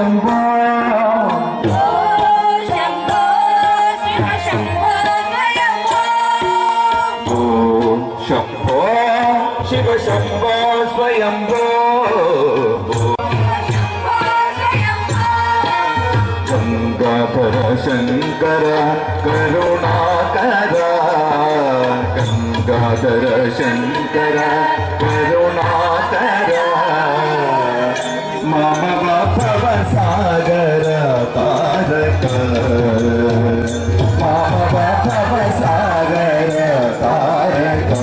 शम्भो शम्भो शिव शम्भो स्वयंभो गंगाधर शंकर करुणाकर गंगाधर शंकर करुणाकर मम भव सागर तारक मम भव सागर तारक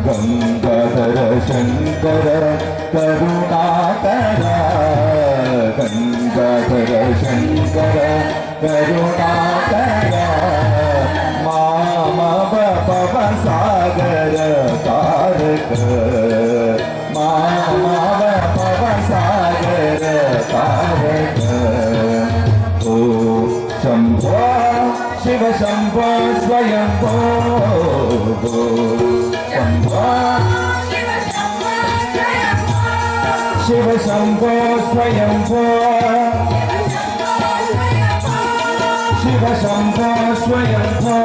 गंगाधर शंकर करुणाकर गंगाधर शंकर करुणाकर मम भव सागर तारक मम भव सागर तारक ओ शंभो शिव शंभो स्वयंभो शंभो शिव शंभो स्वयंभो शिव शंभो स्वयंभो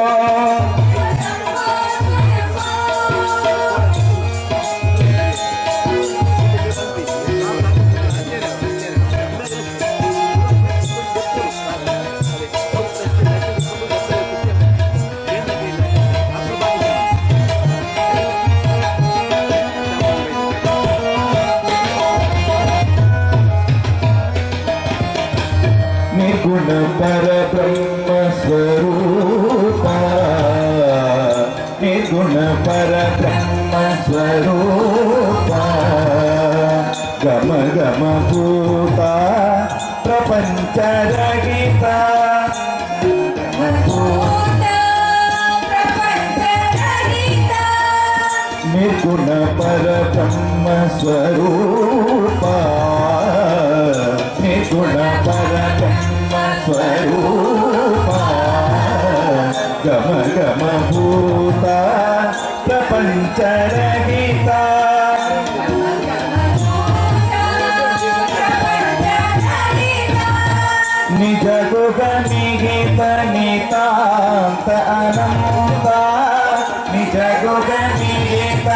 निर्गुण पर ब्रह्म स्वरूप निर्गुण पर ब्रह्म स्वरूप गम गम भूता प्रपंच रहिता निर्गुण पर ब्रह्म स्वरूप निर्गुण पर ब्रह्म स्वरूप गम गम भूता प्रपंच रहिता निज गुग निहित नितांत अनंता निज गुग निहित